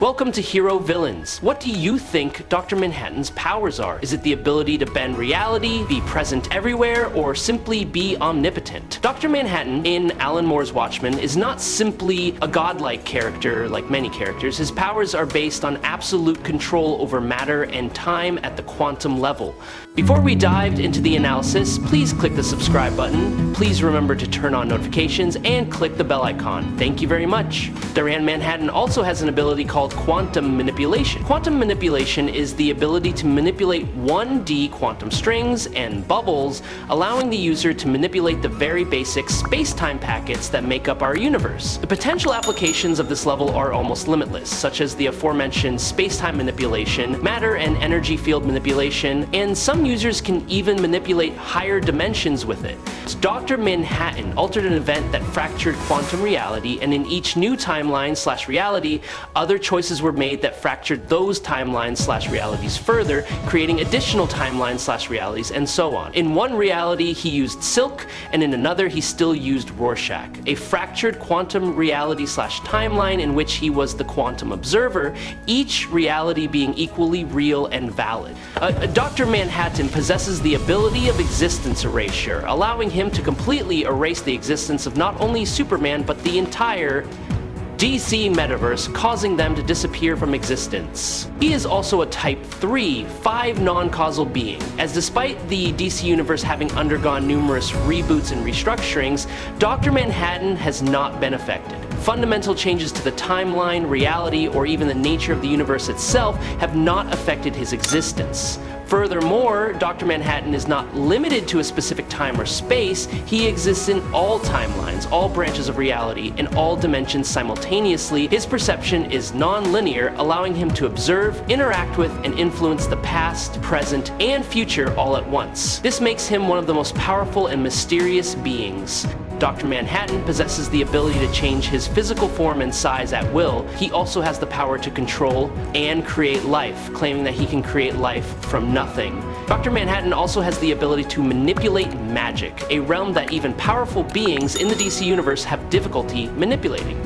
Welcome to Hero Villains. What do you think Dr. Manhattan's powers are? Is it the ability to bend reality, be present everywhere, or simply be omnipotent? Dr. Manhattan in Alan Moore's Watchmen is not simply a godlike character like many characters. His powers are based on absolute control over matter and time at the quantum level. Before we dived into the analysis, please click the subscribe button. Please remember to turn on notifications and click the bell icon. Thank you very much. Dr. Manhattan also has an ability called quantum manipulation. Quantum manipulation is the ability to manipulate 1D quantum strings and bubbles, allowing the user to manipulate the very basic space-time packets that make up our universe. The potential applications of this level are almost limitless, such as the aforementioned space-time manipulation, matter and energy field manipulation, and some users can even manipulate higher dimensions with it. Dr. Manhattan altered an event that fractured quantum reality, and in each new timeline/reality, other choices were made that fractured those timelines/realities further, creating additional timelines/realities, and so on. In one reality, he used silk, and in another, he still used Rorschach, a fractured quantum reality/timeline in which he was the quantum observer, each reality being equally real and valid. Dr. Manhattan possesses the ability of Existence Erasure, allowing him to completely erase the existence of not only Superman, but the entire DC Metaverse, causing them to disappear from existence. He is also a Type 3, 5 non-causal being, as despite the DC Universe having undergone numerous reboots and restructurings, Dr. Manhattan has not been affected. Fundamental changes to the timeline, reality, or even the nature of the universe itself have not affected his existence. Furthermore, Dr. Manhattan is not limited to a specific time or space. He exists in all timelines, all branches of reality, in all dimensions simultaneously. His perception is non-linear, allowing him to observe, interact with, and influence the past, present, and future all at once. This makes him one of the most powerful and mysterious beings. Dr. Manhattan possesses the ability to change his physical form and size at will. He also has the power to control and create life, claiming that he can create life from nothing. Dr. Manhattan also has the ability to manipulate magic, a realm that even powerful beings in the DC Universe have difficulty manipulating.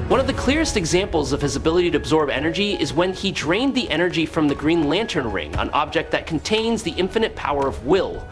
One of the clearest examples of his ability to absorb energy is when he drained the energy from the Green Lantern ring, an object that contains the infinite power of will.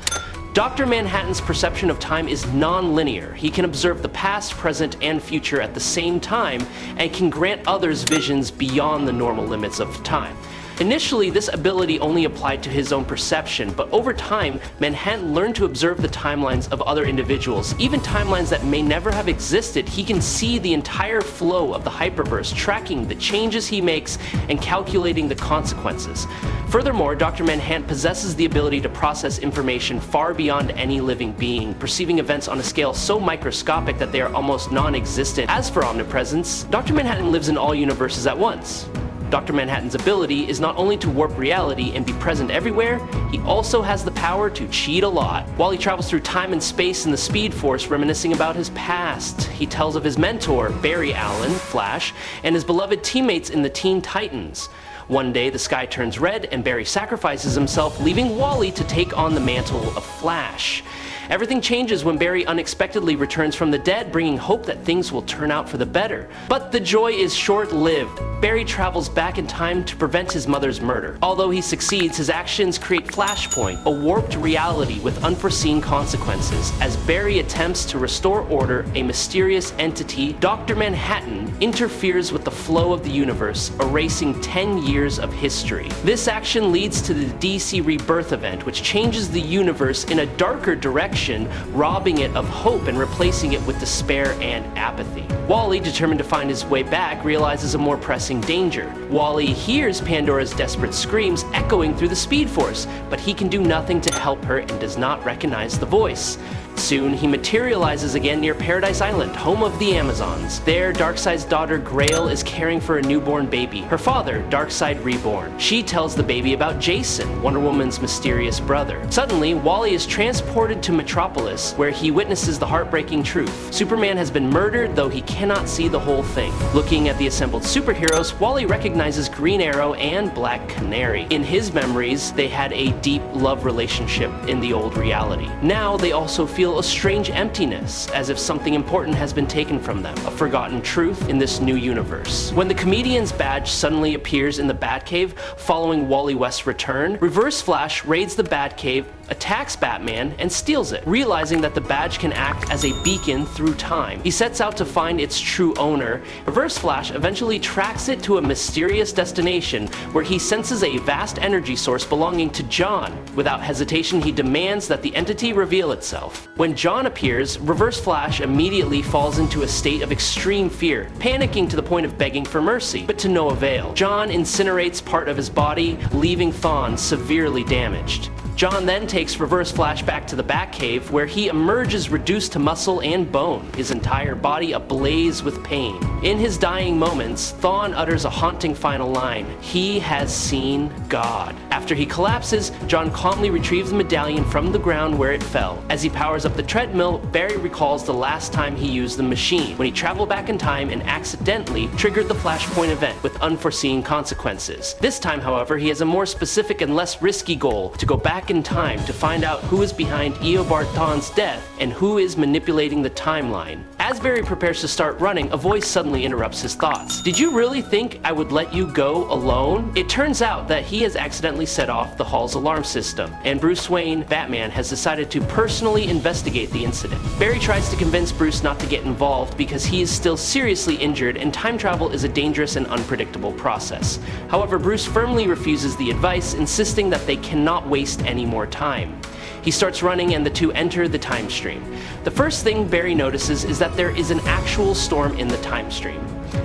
Dr. Manhattan's perception of time is non-linear. He can observe the past, present, and future at the same time, and can grant others visions beyond the normal limits of time. Initially, this ability only applied to his own perception, but over time, Manhattan learned to observe the timelines of other individuals, even timelines that may never have existed. He can see the entire flow of the hyperverse, tracking the changes he makes and calculating the consequences. Furthermore, Dr. Manhattan possesses the ability to process information far beyond any living being, perceiving events on a scale so microscopic that they are almost non-existent. As for omnipresence, Dr. Manhattan lives in all universes at once. Dr. Manhattan's ability is not only to warp reality and be present everywhere, he also has the power to cheat a lot. While he travels through time and space in the Speed Force, reminiscing about his past, he tells of his mentor, Barry Allen, Flash, and his beloved teammates in the Teen Titans. One day, the sky turns red and Barry sacrifices himself, leaving Wally to take on the mantle of Flash. Everything changes when Barry unexpectedly returns from the dead, bringing hope that things will turn out for the better. But the joy is short-lived. Barry travels back in time to prevent his mother's murder. Although he succeeds, his actions create Flashpoint, a warped reality with unforeseen consequences. As Barry attempts to restore order, a mysterious entity, Dr. Manhattan, interferes with the flow of the universe, erasing 10 years of history. This action leads to the DC Rebirth event, which changes the universe in a darker direction, robbing it of hope and replacing it with despair and apathy. Wally, determined to find his way back, realizes a more pressing danger. Wally hears Pandora's desperate screams echoing through the Speed Force, but he can do nothing to help her and does not recognize the voice. Soon, he materializes again near Paradise Island, home of the Amazons. There, Darkseid's daughter Grail is caring for a newborn baby. Her father, Darkseid Reborn. She tells the baby about Jason, Wonder Woman's mysterious brother. Suddenly, Wally is transported to Metropolis, where he witnesses the heartbreaking truth. Superman has been murdered, though he cannot see the whole thing. Looking at the assembled superheroes, Wally recognizes Green Arrow and Black Canary. In his memories, they had a deep love relationship in the old reality. Now, they also feel feel a strange emptiness, as if something important has been taken from them, a forgotten truth in this new universe. When the comedian's badge suddenly appears in the Batcave following Wally West's return, Reverse Flash raids the Batcave, attacks Batman, and steals it, realizing that the badge can act as a beacon through time. He sets out to find its true owner. Reverse Flash eventually tracks it to a mysterious destination where he senses a vast energy source belonging to John. Without hesitation, he demands that the entity reveal itself. When John appears, Reverse Flash immediately falls into a state of extreme fear, panicking to the point of begging for mercy, but to no avail. John incinerates part of his body, leaving Thawne severely damaged. John then takes Reverse Flash back to the Batcave, where he emerges reduced to muscle and bone, his entire body ablaze with pain. In his dying moments, Thawne utters a haunting final line: "He has seen God." After he collapses, John calmly retrieves the medallion from the ground where it fell. As he powers up the treadmill, Barry recalls the last time he used the machine, when he traveled back in time and accidentally triggered the Flashpoint event with unforeseen consequences. This time, however, he has a more specific and less risky goal: to go back in time to find out who is behind Eobard Thawne's death and who is manipulating the timeline. As Barry prepares to start running, a voice suddenly interrupts his thoughts. "Did you really think I would let you go alone?" It turns out that he has accidentally set off the hall's alarm system, and Bruce Wayne, Batman, has decided to personally investigate the incident. Barry tries to convince Bruce not to get involved because he is still seriously injured and time travel is a dangerous and unpredictable process. However, Bruce firmly refuses the advice, insisting that they cannot waste any more time. He starts running and the two enter the time stream. The first thing Barry notices is that there is an actual storm in the time stream.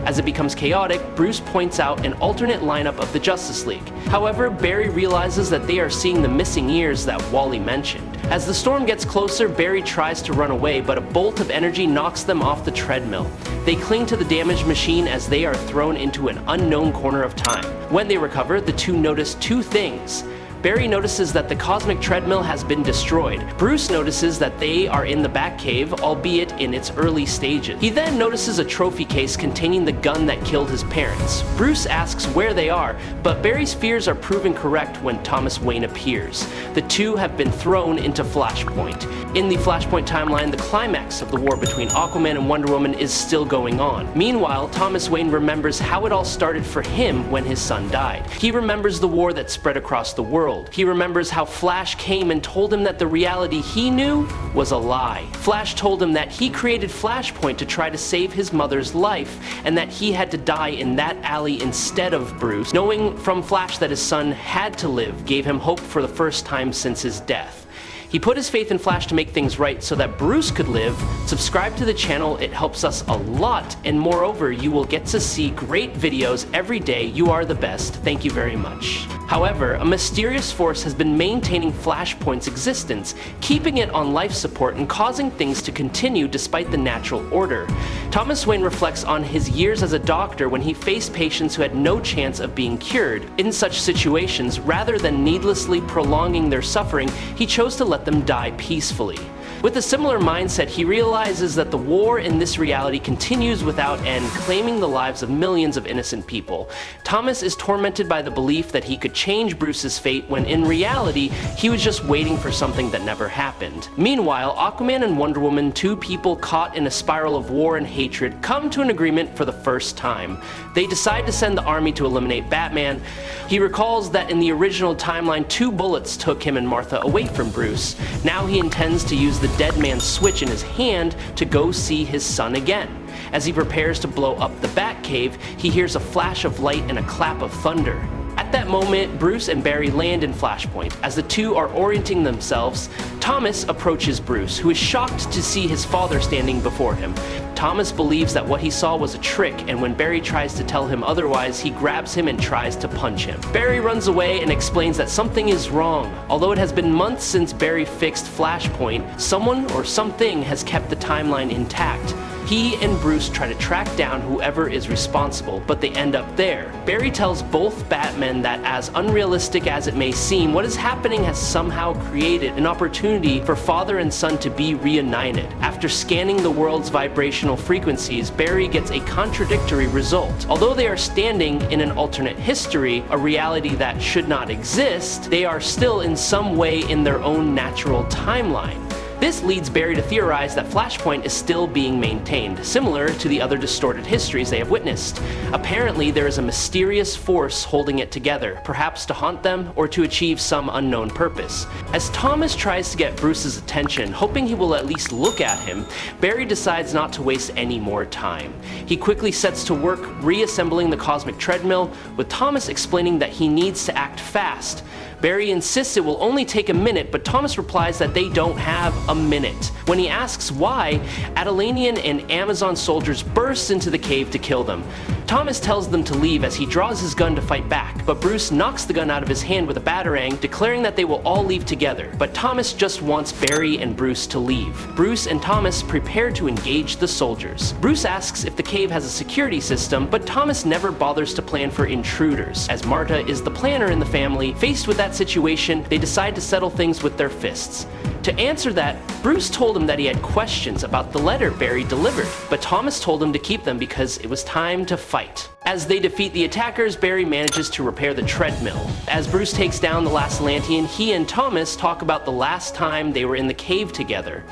As it becomes chaotic, Bruce points out an alternate lineup of the Justice League. However, Barry realizes that they are seeing the missing years that Wally mentioned. As the storm gets closer, Barry tries to run away, but a bolt of energy knocks them off the treadmill. They cling to the damaged machine as they are thrown into an unknown corner of time. When they recover, the two notice two things. Barry notices that the cosmic treadmill has been destroyed. Bruce notices that they are in the Batcave, albeit in its early stages. He then notices a trophy case containing the gun that killed his parents. Bruce asks where they are, but Barry's fears are proven correct when Thomas Wayne appears. The two have been thrown into Flashpoint. In the Flashpoint timeline, the climax of the war between Aquaman and Wonder Woman is still going on. Meanwhile, Thomas Wayne remembers how it all started for him when his son died. He remembers the war that spread across the world. He remembers how Flash came and told him that the reality he knew was a lie. Flash told him that he created Flashpoint to try to save his mother's life, and that he had to die in that alley instead of Bruce. Knowing from Flash that his son had to live gave him hope for the first time since his death. He put his faith in Flash to make things right so that Bruce could live. Subscribe to the channel, it helps us a lot, and moreover, you will get to see great videos every day. You are the best. Thank you very much. However, a mysterious force has been maintaining Flashpoint's existence, keeping it on life support and causing things to continue despite the natural order. Thomas Wayne reflects on his years as a doctor when he faced patients who had no chance of being cured. In such situations, rather than needlessly prolonging their suffering, he chose to let them die peacefully. With a similar mindset, he realizes that the war in this reality continues without end, claiming the lives of millions of innocent people. Thomas is tormented by the belief that he could change Bruce's fate when in reality, he was just waiting for something that never happened. Meanwhile, Aquaman and Wonder Woman, two people caught in a spiral of war and hatred, come to an agreement for the first time. They decide to send the army to eliminate Batman. He recalls that in the original timeline, 2 bullets took him and Martha away from Bruce. Now he intends to use the dead man's switch in his hand to go see his son again. As he prepares to blow up the Batcave, he hears a flash of light and a clap of thunder. At that moment, Bruce and Barry land in Flashpoint. As the two are orienting themselves, Thomas approaches Bruce, who is shocked to see his father standing before him. Thomas believes that what he saw was a trick, and when Barry tries to tell him otherwise, he grabs him and tries to punch him. Barry runs away and explains that something is wrong. Although it has been months since Barry fixed Flashpoint, someone or something has kept the timeline intact. He and Bruce try to track down whoever is responsible, but they end up there. Barry tells both Batmen that as unrealistic as it may seem, what is happening has somehow created an opportunity for father and son to be reunited. After scanning the world's vibrational frequencies, Barry gets a contradictory result. Although they are standing in an alternate history, a reality that should not exist, they are still in some way in their own natural timeline. This leads Barry to theorize that Flashpoint is still being maintained, similar to the other distorted histories they have witnessed. Apparently, there is a mysterious force holding it together, perhaps to haunt them or to achieve some unknown purpose. As Thomas tries to get Bruce's attention, hoping he will at least look at him, Barry decides not to waste any more time. He quickly sets to work reassembling the cosmic treadmill, with Thomas explaining that he needs to act fast. Barry insists it will only take a minute, but Thomas replies that they don't have a minute. When he asks why, Atlantean and Amazon soldiers burst into the cave to kill them. Thomas tells them to leave as he draws his gun to fight back, but Bruce knocks the gun out of his hand with a batarang, declaring that they will all leave together. But Thomas just wants Barry and Bruce to leave. Bruce and Thomas prepare to engage the soldiers. Bruce asks if the cave has a security system, but Thomas never bothers to plan for intruders. As Marta is the planner in the family, faced with that situation, they decide to settle things with their fists. To answer that, Bruce told him that he had questions about the letter Barry delivered, but Thomas told him to keep them because it was time to fight. As they defeat the attackers, Barry manages to repair the treadmill. As Bruce takes down the last Atlantean, he and Thomas talk about the last time they were in the cave together.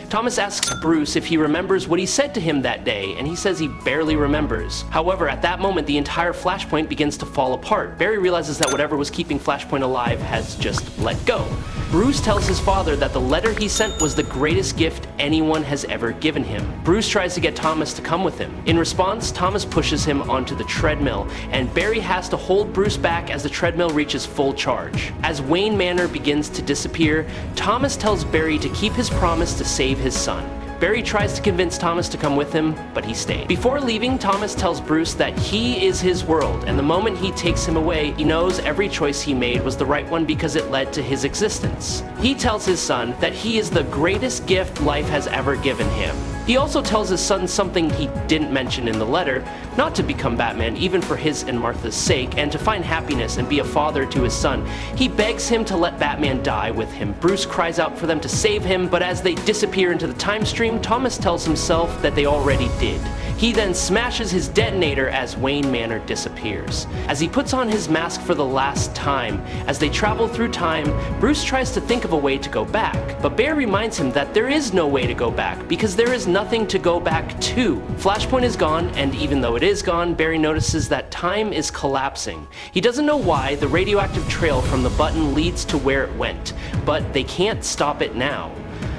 Thomas asks Bruce if he remembers what he said to him that day, and he says he barely remembers. However, at that moment, the entire Flashpoint begins to fall apart. Barry realizes that whatever was keeping Flashpoint alive has just let go. Bruce tells his father that the letter he sent was the greatest gift anyone has ever given him. Bruce tries to get Thomas to come with him. In response, Thomas pushes him onto the treadmill, and Barry has to hold Bruce back as the treadmill reaches full charge. As Wayne Manor begins to disappear, Thomas tells Barry to keep his promise to save his son. Barry tries to convince Thomas to come with him, but he stayed. Before leaving, Thomas tells Bruce that he is his world, and the moment he takes him away, he knows every choice he made was the right one because it led to his existence. He tells his son that he is the greatest gift life has ever given him. He also tells his son something he didn't mention in the letter, not to become Batman even for his and Martha's sake, and to find happiness and be a father to his son. He begs him to let Batman die with him. Bruce cries out for them to save him, but as they disappear into the time stream, Thomas tells himself that they already did. He then smashes his detonator as Wayne Manor disappears. As he puts on his mask for the last time, as they travel through time, Bruce tries to think of a way to go back, but Barry reminds him that there is no way to go back because there is nothing to go back to. Flashpoint is gone, and even though it is gone, Barry notices that time is collapsing. He doesn't know why the radioactive trail from the button leads to where it went, but they can't stop it now.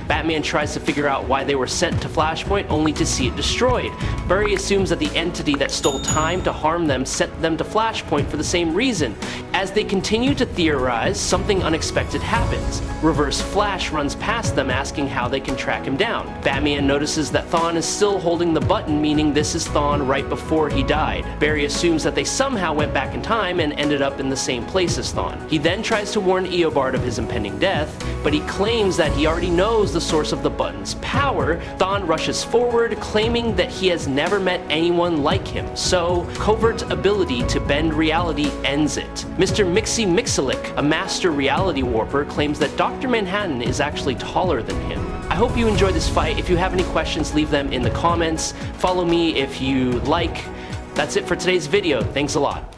Batman tries to figure out why they were sent to Flashpoint only to see it destroyed. Barry assumes that the entity that stole time to harm them sent them to Flashpoint for the same reason. As they continue to theorize, something unexpected happens. Reverse Flash runs past them asking how they can track him down. Batman notices that Thawne is still holding the button, meaning this is Thawne right before he died. Barry assumes that they somehow went back in time and ended up in the same place as Thawne. He then tries to warn Eobard of his impending death, but he claims that he already knows the source of the button's power. Thawne rushes forward, claiming that he has never met anyone like him, so Covert's ability to bend reality ends it. Mr. Mixie Mixilic, a master reality warper, claims that Dr. Manhattan is actually taller than him. I hope you enjoyed this fight. If you have any questions, leave them in the comments. Follow me if you like. That's it for today's video. Thanks a lot.